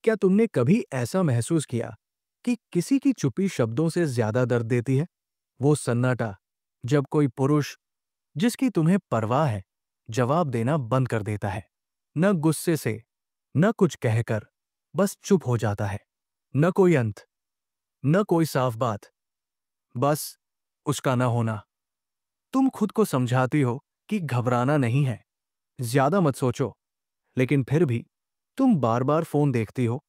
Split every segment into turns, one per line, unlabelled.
क्या तुमने कभी ऐसा महसूस किया कि किसी की चुप्पी शब्दों से ज्यादा दर्द देती है? वो सन्नाटा जब कोई पुरुष जिसकी तुम्हें परवाह है जवाब देना बंद कर देता है, न गुस्से से, न कुछ कहकर, बस चुप हो जाता है। न कोई अंत, न कोई साफ बात, बस उसका न होना। तुम खुद को समझाती हो कि घबराना नहीं है, ज्यादा मत सोचो, लेकिन फिर भी तुम बार बार फोन देखती हो,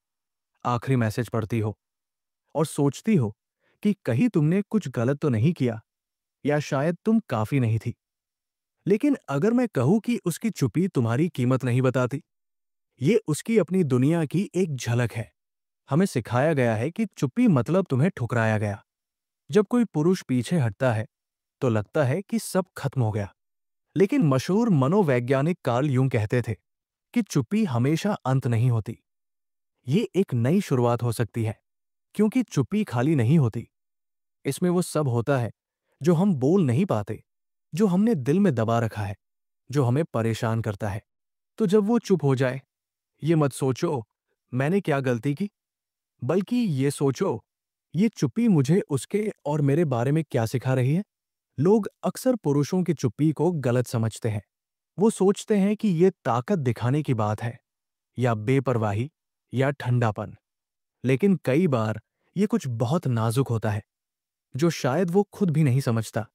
आखिरी मैसेज पढ़ती हो और सोचती हो कि कहीं तुमने कुछ गलत तो नहीं किया, या शायद तुम काफी नहीं थी। लेकिन अगर मैं कहूं कि उसकी चुप्पी तुम्हारी कीमत नहीं बताती, ये उसकी अपनी दुनिया की एक झलक है। हमें सिखाया गया है कि चुप्पी मतलब तुम्हें ठुकराया गया। जब कोई पुरुष पीछे हटता है तो लगता है कि सब खत्म हो गया। लेकिन मशहूर मनोवैज्ञानिक कार्ल यूं कहते थे कि चुप्पी हमेशा अंत नहीं होती, ये एक नई शुरुआत हो सकती है। क्योंकि चुप्पी खाली नहीं होती, इसमें वो सब होता है जो हम बोल नहीं पाते, जो हमने दिल में दबा रखा है, जो हमें परेशान करता है। तो जब वो चुप हो जाए, ये मत सोचो मैंने क्या गलती की, बल्कि ये सोचो ये चुप्पी मुझे उसके और मेरे बारे में क्या सिखा रही है। लोग अक्सर पुरुषों की चुप्पी को गलत समझते हैं। वो सोचते हैं कि ये ताकत दिखाने की बात है, या बेपरवाही, या ठंडापन। लेकिन कई बार ये कुछ बहुत नाजुक होता है, जो शायद वो खुद भी नहीं समझता।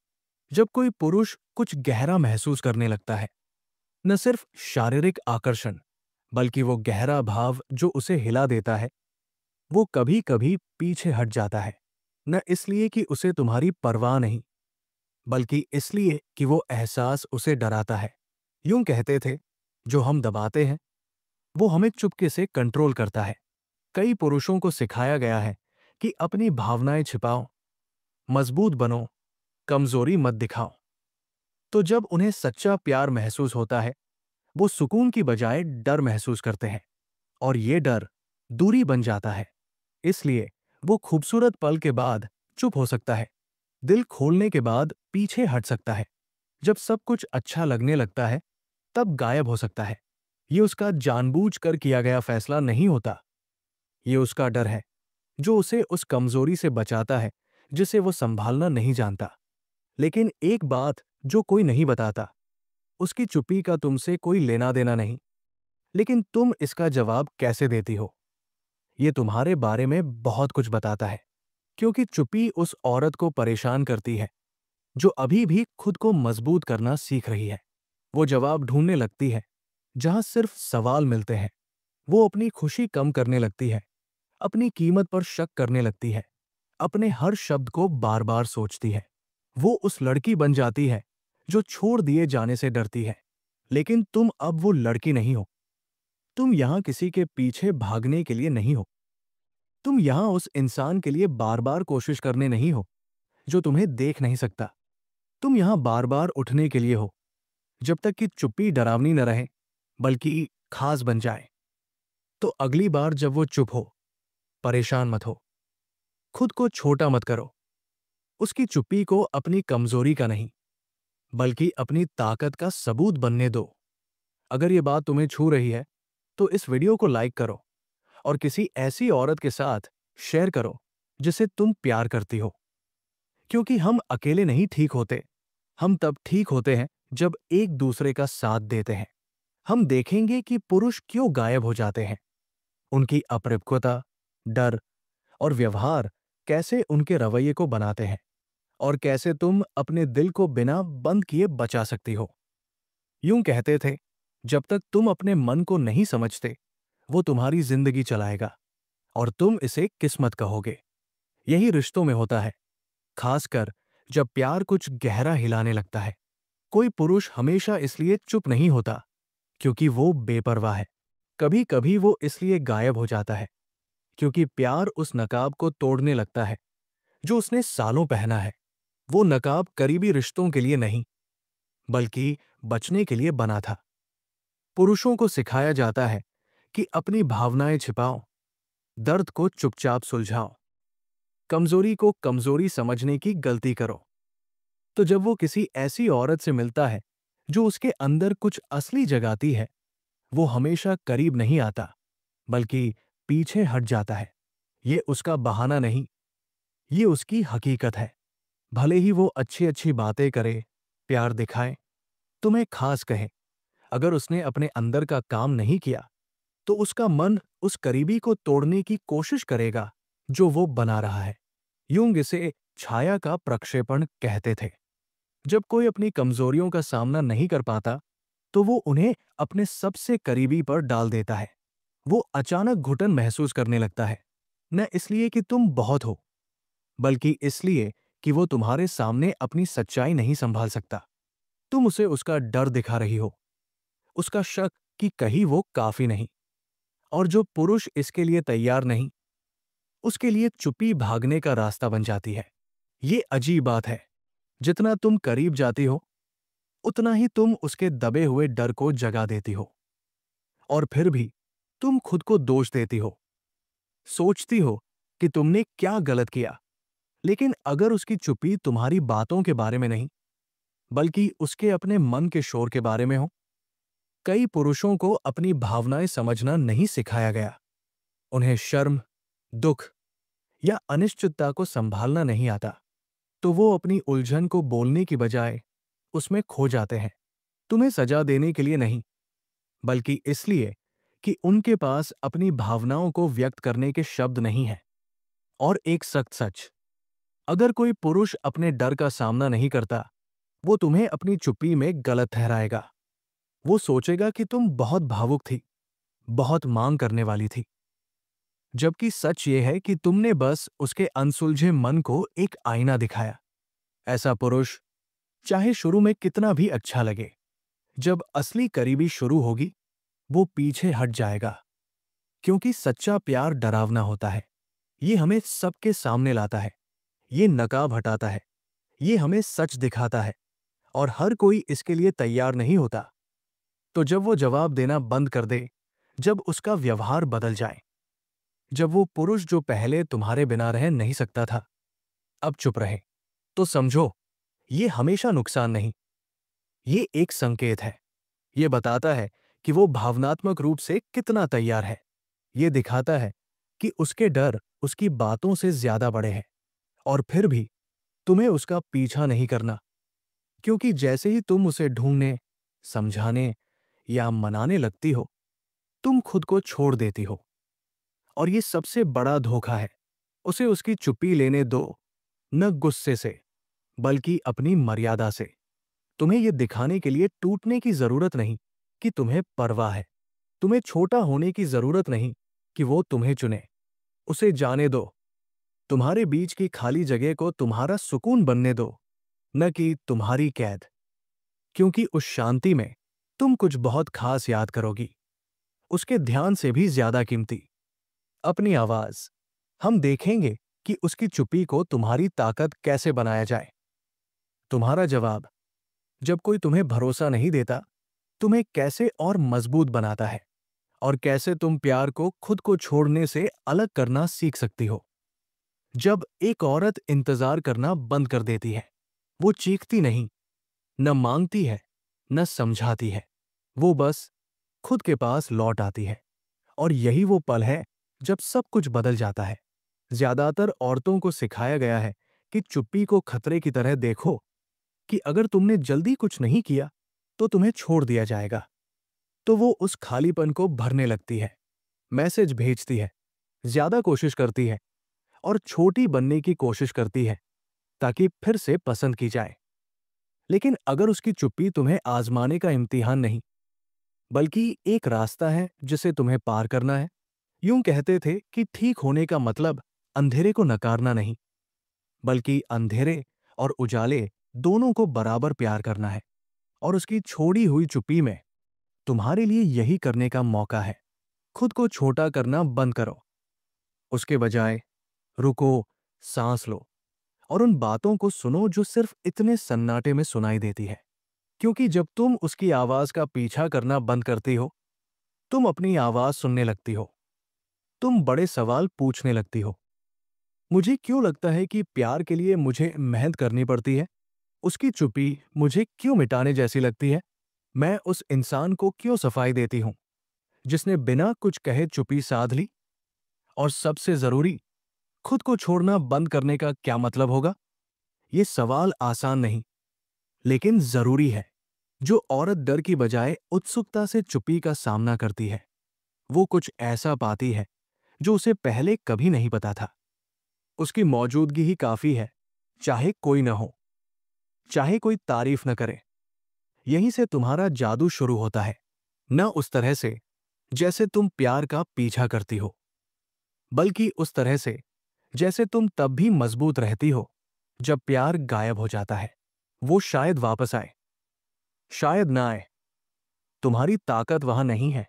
जब कोई पुरुष कुछ गहरा महसूस करने लगता है, न सिर्फ शारीरिक आकर्षण, बल्कि वो गहरा भाव जो उसे हिला देता है, वो कभी कभी पीछे हट जाता है। न इसलिए कि उसे तुम्हारी परवाह नहीं, बल्कि इसलिए कि वो एहसास उसे डराता है। यूं कहते थे, जो हम दबाते हैं वो हमें चुपके से कंट्रोल करता है। कई पुरुषों को सिखाया गया है कि अपनी भावनाएं छिपाओ, मजबूत बनो, कमजोरी मत दिखाओ। तो जब उन्हें सच्चा प्यार महसूस होता है, वो सुकून की बजाय डर महसूस करते हैं, और ये डर दूरी बन जाता है। इसलिए वो खूबसूरत पल के बाद चुप हो सकता है, दिल खोलने के बाद पीछे हट सकता है, जब सब कुछ अच्छा लगने लगता है तब गायब हो सकता है। ये उसका जानबूझकर किया गया फैसला नहीं होता, ये उसका डर है जो उसे उस कमजोरी से बचाता है जिसे वो संभालना नहीं जानता। लेकिन एक बात जो कोई नहीं बताता, उसकी चुप्पी का तुमसे कोई लेना देना नहीं, लेकिन तुम इसका जवाब कैसे देती हो, ये तुम्हारे बारे में बहुत कुछ बताता है। क्योंकि चुप्पी उस औरत को परेशान करती है जो अभी भी खुद को मजबूत करना सीख रही है। वो जवाब ढूंढने लगती है जहां सिर्फ सवाल मिलते हैं। वो अपनी खुशी कम करने लगती है, अपनी कीमत पर शक करने लगती है, अपने हर शब्द को बार बार सोचती है। वो उस लड़की बन जाती है जो छोड़ दिए जाने से डरती है। लेकिन तुम अब वो लड़की नहीं हो। तुम यहां किसी के पीछे भागने के लिए नहीं हो। तुम यहां उस इंसान के लिए बार बार कोशिश करने नहीं हो जो तुम्हें देख नहीं सकता। तुम यहां बार बार उठने के लिए हो, जब तक कि चुप्पी डरावनी न रहे, बल्कि खास बन जाए। तो अगली बार जब वो चुप हो, परेशान मत हो, खुद को छोटा मत करो। उसकी चुप्पी को अपनी कमजोरी का नहीं, बल्कि अपनी ताकत का सबूत बनने दो। अगर ये बात तुम्हें छू रही है तो इस वीडियो को लाइक करो और किसी ऐसी औरत के साथ शेयर करो जिसे तुम प्यार करती हो। क्योंकि हम अकेले नहीं ठीक होते, हम तब ठीक होते हैं जब एक दूसरे का साथ देते हैं। हम देखेंगे कि पुरुष क्यों गायब हो जाते हैं, उनकी अपरिपक्वता, डर और व्यवहार कैसे उनके रवैये को बनाते हैं, और कैसे तुम अपने दिल को बिना बंद किए बचा सकती हो। यूं कहते थे, जब तक तुम अपने मन को नहीं समझते, वो तुम्हारी जिंदगी चलाएगा और तुम इसे किस्मत कहोगे। यही रिश्तों में होता है, खासकर जब प्यार कुछ गहरा हिलाने लगता है। कोई पुरुष हमेशा इसलिए चुप नहीं होता क्योंकि वो बेपरवाह है। कभी कभी वो इसलिए गायब हो जाता है क्योंकि प्यार उस नकाब को तोड़ने लगता है जो उसने सालों पहना है। वो नकाब करीबी रिश्तों के लिए नहीं, बल्कि बचने के लिए बना था। पुरुषों को सिखाया जाता है कि अपनी भावनाएं छिपाओ, दर्द को चुपचाप सुलझाओ, कमजोरी को कमजोरी समझने की गलती करो। तो जब वो किसी ऐसी औरत से मिलता है जो उसके अंदर कुछ असली जगाती है, वो हमेशा करीब नहीं आता, बल्कि पीछे हट जाता है। ये उसका बहाना नहीं, ये उसकी हकीकत है। भले ही वो अच्छी अच्छी बातें करे, प्यार दिखाए, तुम्हें खास कहे, अगर उसने अपने अंदर का काम नहीं किया तो उसका मन उस करीबी को तोड़ने की कोशिश करेगा जो वो बना रहा है। यूंग इसे छाया का प्रक्षेपण कहते थे। जब कोई अपनी कमजोरियों का सामना नहीं कर पाता तो वो उन्हें अपने सबसे करीबी पर डाल देता है। वो अचानक घुटन महसूस करने लगता है, न इसलिए कि तुम बहुत हो, बल्कि इसलिए कि वो तुम्हारे सामने अपनी सच्चाई नहीं संभाल सकता। तुम उसे उसका डर दिखा रही हो, उसका शक कि कहीं वो काफी नहीं। और जो पुरुष इसके लिए तैयार नहीं, उसके लिए चुप्पी भागने का रास्ता बन जाती है। ये अजीब बात है, जितना तुम करीब जाती हो उतना ही तुम उसके दबे हुए डर को जगा देती हो। और फिर भी तुम खुद को दोष देती हो, सोचती हो कि तुमने क्या गलत किया। लेकिन अगर उसकी चुप्पी तुम्हारी बातों के बारे में नहीं, बल्कि उसके अपने मन के शोर के बारे में हो। कई पुरुषों को अपनी भावनाएं समझना नहीं सिखाया गया। उन्हें शर्म, दुख या अनिश्चितता को संभालना नहीं आता, तो वो अपनी उलझन को बोलने की बजाय उसमें खो जाते हैं। तुम्हें सजा देने के लिए नहीं, बल्कि इसलिए कि उनके पास अपनी भावनाओं को व्यक्त करने के शब्द नहीं हैं। और एक सख्त सच, अगर कोई पुरुष अपने डर का सामना नहीं करता, वो तुम्हें अपनी चुप्पी में गलत ठहराएगा। वो सोचेगा कि तुम बहुत भावुक थी, बहुत मांग करने वाली थी, जबकि सच ये है कि तुमने बस उसके अनसुलझे मन को एक आईना दिखाया। ऐसा पुरुष चाहे शुरू में कितना भी अच्छा लगे, जब असली करीबी शुरू होगी वो पीछे हट जाएगा। क्योंकि सच्चा प्यार डरावना होता है। ये हमें सबके सामने लाता है, ये नकाब हटाता है, ये हमें सच दिखाता है, और हर कोई इसके लिए तैयार नहीं होता। तो जब वो जवाब देना बंद कर दे, जब उसका व्यवहार बदल जाए, जब वो पुरुष जो पहले तुम्हारे बिना रह नहीं सकता था अब चुप रहे, तो समझो ये हमेशा नुकसान नहीं, ये एक संकेत है। ये बताता है कि वो भावनात्मक रूप से कितना तैयार है। ये दिखाता है कि उसके डर उसकी बातों से ज्यादा बड़े हैं। और फिर भी तुम्हें उसका पीछा नहीं करना, क्योंकि जैसे ही तुम उसे ढूंढने, समझाने या मनाने लगती हो, तुम खुद को छोड़ देती हो। और ये सबसे बड़ा धोखा है। उसे उसकी चुप्पी लेने दो, न गुस्से से, बल्कि अपनी मर्यादा से। तुम्हें यह दिखाने के लिए टूटने की जरूरत नहीं कि तुम्हें परवाह है। तुम्हें छोटा होने की जरूरत नहीं कि वो तुम्हें चुने। उसे जाने दो, तुम्हारे बीच की खाली जगह को तुम्हारा सुकून बनने दो, न कि तुम्हारी कैद। क्योंकि उस शांति में तुम कुछ बहुत खास याद करोगी, उसके ध्यान से भी ज्यादा कीमती। अपनी आवाज। हम देखेंगे कि उसकी चुप्पी को तुम्हारी ताकत कैसे बनाया जाए। तुम्हारा जवाब, जब कोई तुम्हें भरोसा नहीं देता, तुम्हें कैसे और मजबूत बनाता है, और कैसे तुम प्यार को खुद को छोड़ने से अलग करना सीख सकती हो। जब एक औरत इंतजार करना बंद कर देती है, वो चीखती नहीं, न मांगती है, न समझाती है, वो बस खुद के पास लौट आती है। और यही वो पल है जब सब कुछ बदल जाता है। ज्यादातर औरतों को सिखाया गया है कि चुप्पी को खतरे की तरह देखो, कि अगर तुमने जल्दी कुछ नहीं किया तो तुम्हें छोड़ दिया जाएगा। तो वो उस खालीपन को भरने लगती है, मैसेज भेजती है, ज्यादा कोशिश करती है, और छोटी बनने की कोशिश करती है ताकि फिर से पसंद की जाए। लेकिन अगर उसकी चुप्पी तुम्हें आजमाने का इम्तिहान नहीं, बल्कि एक रास्ता है जिसे तुम्हें पार करना है। यूं कहते थे कि ठीक होने का मतलब अंधेरे को नकारना नहीं, बल्कि अंधेरे और उजाले दोनों को बराबर प्यार करना है। और उसकी छोड़ी हुई चुप्पी में तुम्हारे लिए यही करने का मौका है। खुद को छोटा करना बंद करो। उसके बजाय रुको, सांस लो, और उन बातों को सुनो जो सिर्फ इतने सन्नाटे में सुनाई देती है। क्योंकि जब तुम उसकी आवाज का पीछा करना बंद करती हो, तुम अपनी आवाज सुनने लगती हो। तुम बड़े सवाल पूछने लगती हो। मुझे क्यों लगता है कि प्यार के लिए मुझे मेहनत करनी पड़ती है? उसकी चुप्पी मुझे क्यों मिटाने जैसी लगती है? मैं उस इंसान को क्यों सफाई देती हूं जिसने बिना कुछ कहे चुप्पी साध ली? और सबसे जरूरी, खुद को छोड़ना बंद करने का क्या मतलब होगा? ये सवाल आसान नहीं, लेकिन जरूरी है। जो औरत डर की बजाय उत्सुकता से चुप्पी का सामना करती है, वो कुछ ऐसा पाती है जो उसे पहले कभी नहीं पता था। उसकी मौजूदगी ही काफी है, चाहे कोई न हो, चाहे कोई तारीफ न करे। यहीं से तुम्हारा जादू शुरू होता है। न उस तरह से जैसे तुम प्यार का पीछा करती हो, बल्कि उस तरह से जैसे तुम तब भी मजबूत रहती हो जब प्यार गायब हो जाता है। वो शायद वापस आए, शायद ना आए। तुम्हारी ताकत वहां नहीं है।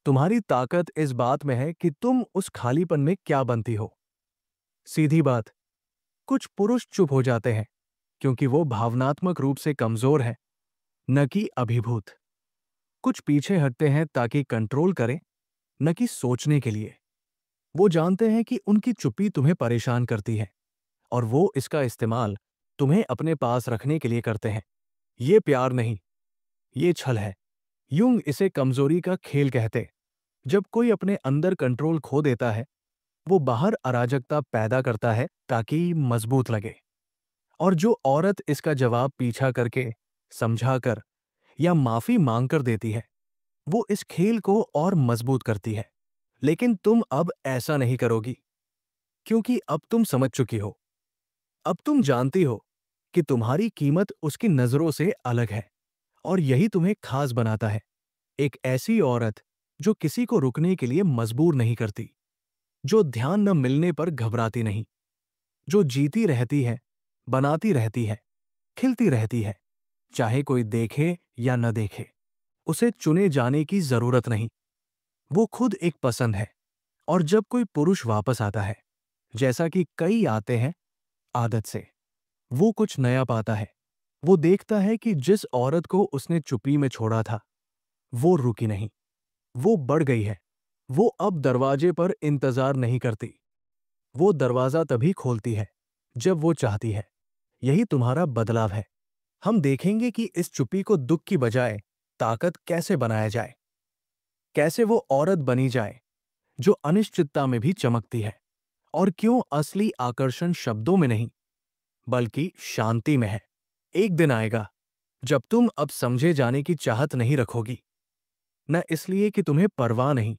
तुम्हारी ताकत इस बात में है कि तुम उस खालीपन में क्या बनती हो। सीधी बात, कुछ पुरुष चुप हो जाते हैं क्योंकि वो भावनात्मक रूप से कमजोर है, न कि अभिभूत। कुछ पीछे हटते हैं ताकि कंट्रोल करें, न कि सोचने के लिए। वो जानते हैं कि उनकी चुप्पी तुम्हें परेशान करती है और वो इसका इस्तेमाल तुम्हें अपने पास रखने के लिए करते हैं। ये प्यार नहीं, ये छल है। यूंग इसे कमजोरी का खेल कहते। जब कोई अपने अंदर कंट्रोल खो देता है, वो बाहर अराजकता पैदा करता है ताकि मजबूत लगे। और जो औरत इसका जवाब पीछा करके, समझाकर या माफी मांगकर देती है, वो इस खेल को और मजबूत करती है। लेकिन तुम अब ऐसा नहीं करोगी, क्योंकि अब तुम समझ चुकी हो। अब तुम जानती हो कि तुम्हारी कीमत उसकी नजरों से अलग है, और यही तुम्हें खास बनाता है। एक ऐसी औरत जो किसी को रुकने के लिए मजबूर नहीं करती, जो ध्यान न मिलने पर घबराती नहीं, जो जीती रहती है, बनाती रहती है, खिलती रहती है, चाहे कोई देखे या न देखे। उसे चुने जाने की जरूरत नहीं, वो खुद एक पसंद है। और जब कोई पुरुष वापस आता है, जैसा कि कई आते हैं आदत से, वो कुछ नया पाता है। वो देखता है कि जिस औरत को उसने चुप्पी में छोड़ा था, वो रुकी नहीं, वो बढ़ गई है। वो अब दरवाजे पर इंतजार नहीं करती, वो दरवाजा तभी खोलती है जब वो चाहती है। यही तुम्हारा बदलाव है। हम देखेंगे कि इस चुप्पी को दुख की बजाय ताकत कैसे बनाया जाए, कैसे वो औरत बनी जाए जो अनिश्चितता में भी चमकती है, और क्यों असली आकर्षण शब्दों में नहीं, बल्कि शांति में है। एक दिन आएगा जब तुम अब समझे जाने की चाहत नहीं रखोगी, न इसलिए कि तुम्हें परवाह नहीं,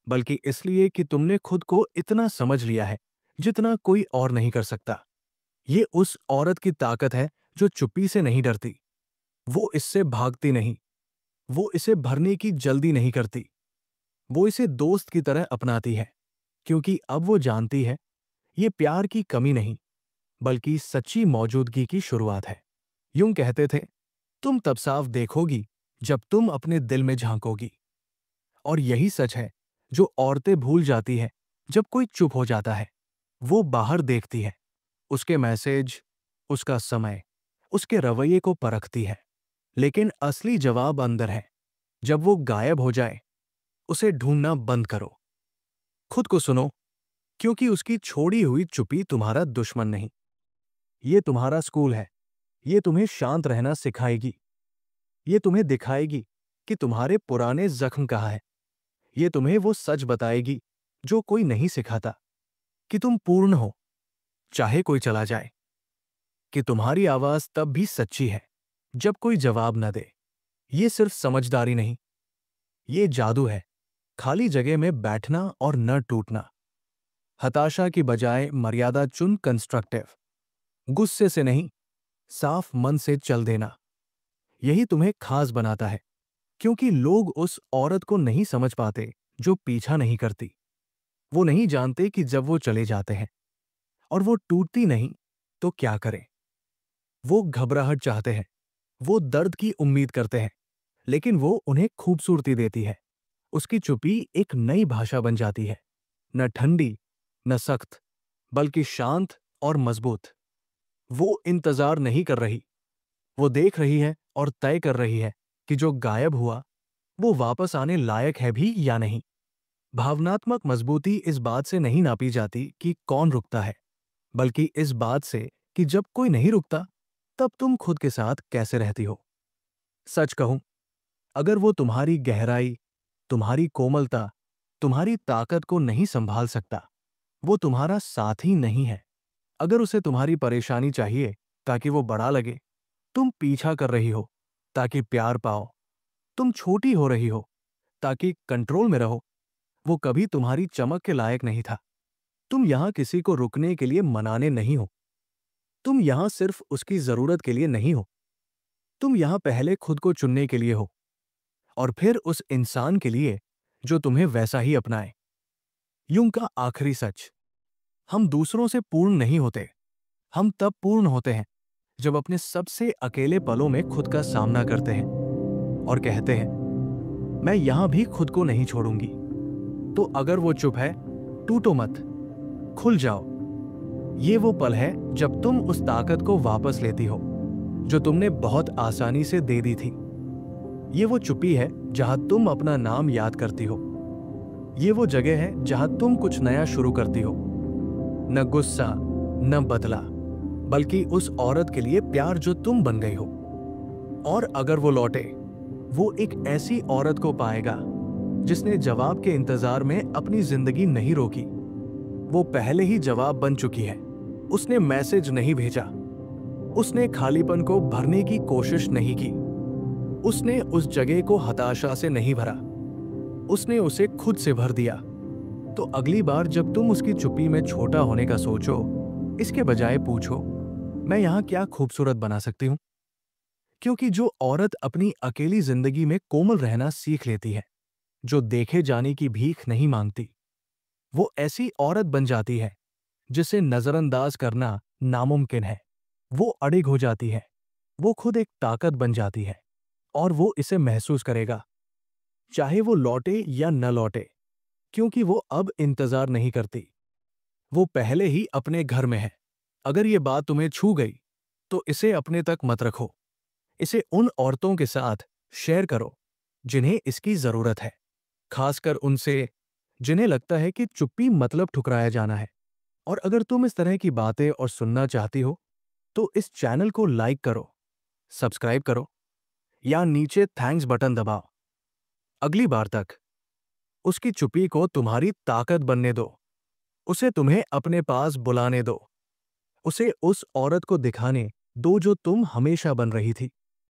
बल्कि इसलिए कि तुमने खुद को इतना समझ लिया है जितना कोई और नहीं कर सकता। ये उस औरत की ताकत है जो चुप्पी से नहीं डरती। वो इससे भागती नहीं, वो इसे भरने की जल्दी नहीं करती। वो इसे दोस्त की तरह अपनाती है, क्योंकि अब वो जानती है ये प्यार की कमी नहीं, बल्कि सच्ची मौजूदगी की शुरुआत है। यूं कहते थे, तुम तब साफ देखोगी जब तुम अपने दिल में झांकोगी। और यही सच है जो औरतें भूल जाती है जब कोई चुप हो जाता है। वो बाहर देखती है, उसके मैसेज, उसका समय, उसके रवैये को परखती है, लेकिन असली जवाब अंदर है। जब वो गायब हो जाए, उसे ढूंढना बंद करो। खुद को सुनो, क्योंकि उसकी छोड़ी हुई चुप्पी तुम्हारा दुश्मन नहीं, ये तुम्हारा स्कूल है। ये तुम्हें शांत रहना सिखाएगी। ये तुम्हें दिखाएगी कि तुम्हारे पुराने जख्म कहाँ है। ये तुम्हें वो सच बताएगी जो कोई नहीं सिखाता, कि तुम पूर्ण हो, चाहे कोई चला जाए, कि तुम्हारी आवाज तब भी सच्ची है जब कोई जवाब न दे। ये सिर्फ समझदारी नहीं, ये जादू है। खाली जगह में बैठना और न टूटना, हताशा की बजाय मर्यादा चुन कंस्ट्रक्टिव, गुस्से से नहीं, साफ मन से चल देना। यही तुम्हें खास बनाता है, क्योंकि लोग उस औरत को नहीं समझ पाते जो पीछा नहीं करती। वो नहीं जानते कि जब वो चले जाते हैं और वो टूटती नहीं, तो क्या करें। वो घबराहट चाहते हैं, वो दर्द की उम्मीद करते हैं, लेकिन वो उन्हें खूबसूरती देती है। उसकी चुप्पी एक नई भाषा बन जाती है, न ठंडी, न सख्त, बल्कि शांत और मजबूत। वो इंतजार नहीं कर रही, वो देख रही है और तय कर रही है कि जो गायब हुआ वो वापस आने लायक है भी या नहीं। भावनात्मक मजबूती इस बात से नहीं नापी जाती कि कौन रुकता है, बल्कि इस बात से कि जब कोई नहीं रुकता, तब तुम खुद के साथ कैसे रहती हो। सच कहूं, अगर वो तुम्हारी गहराई, तुम्हारी कोमलता, तुम्हारी ताकत को नहीं संभाल सकता, वो तुम्हारा साथी नहीं है। अगर उसे तुम्हारी परेशानी चाहिए ताकि वो बड़ा लगे, तुम पीछा कर रही हो ताकि प्यार पाओ, तुम छोटी हो रही हो ताकि कंट्रोल में रहो, वो कभी तुम्हारी चमक के लायक नहीं था। तुम यहां किसी को रुकने के लिए मनाने नहीं हो, तुम यहां सिर्फ उसकी जरूरत के लिए नहीं हो, तुम यहां पहले खुद को चुनने के लिए हो और फिर उस इंसान के लिए जो तुम्हें वैसा ही अपनाए। युंग का आखिरी सच, हम दूसरों से पूर्ण नहीं होते, हम तब पूर्ण होते हैं जब अपने सबसे अकेले पलों में खुद का सामना करते हैं और कहते हैं, मैं यहां भी खुद को नहीं छोड़ूंगी। तो अगर वो चुप है, टूटो मत, खुल जाओ। ये वो पल है जब तुम उस ताकत को वापस लेती हो जो तुमने बहुत आसानी से दे दी थी। ये वो चुप्पी है जहां तुम अपना नाम याद करती हो। ये वो जगह है जहां तुम कुछ नया शुरू करती हो। न गुस्सा, न बदला, बल्कि उस औरत के लिए प्यार जो तुम बन गई हो। और अगर वो लौटे, वो एक ऐसी औरत को पाएगा जिसने जवाब के इंतजार में अपनी जिंदगी नहीं रोकी। वो पहले ही जवाब बन चुकी है। उसने मैसेज नहीं भेजा, उसने खालीपन को भरने की कोशिश नहीं की, उसने उस जगह को हताशा से नहीं भरा, उसने उसे खुद से भर दिया। तो अगली बार जब तुम उसकी चुप्पी में छोटा होने का सोचो, इसके बजाय पूछो, मैं यहां क्या खूबसूरत बना सकती हूं? क्योंकि जो औरत अपनी अकेली जिंदगी में कोमल रहना सीख लेती है, जो देखे जाने की भीख नहीं मांगती, वो ऐसी औरत बन जाती है जिसे नजरअंदाज करना नामुमकिन है। वो अडिग हो जाती है, वो खुद एक ताकत बन जाती है और वो इसे महसूस करेगा, चाहे वो लौटे या न लौटे, क्योंकि वो अब इंतजार नहीं करती, वो पहले ही अपने घर में है। अगर ये बात तुम्हें छू गई तो इसे अपने तक मत रखो, इसे उन औरतों के साथ शेयर करो जिन्हें इसकी जरूरत है, खासकर उनसे जिन्हें लगता है कि चुप्पी मतलब ठुकराया जाना है। और अगर तुम इस तरह की बातें और सुनना चाहती हो तो इस चैनल को लाइक करो, सब्सक्राइब करो या नीचे थैंक्स बटन दबाओ। अगली बार तक उसकी चुप्पी को तुम्हारी ताकत बनने दो, उसे तुम्हें अपने पास बुलाने दो, उसे उस औरत को दिखाने दो जो तुम हमेशा बन रही थी।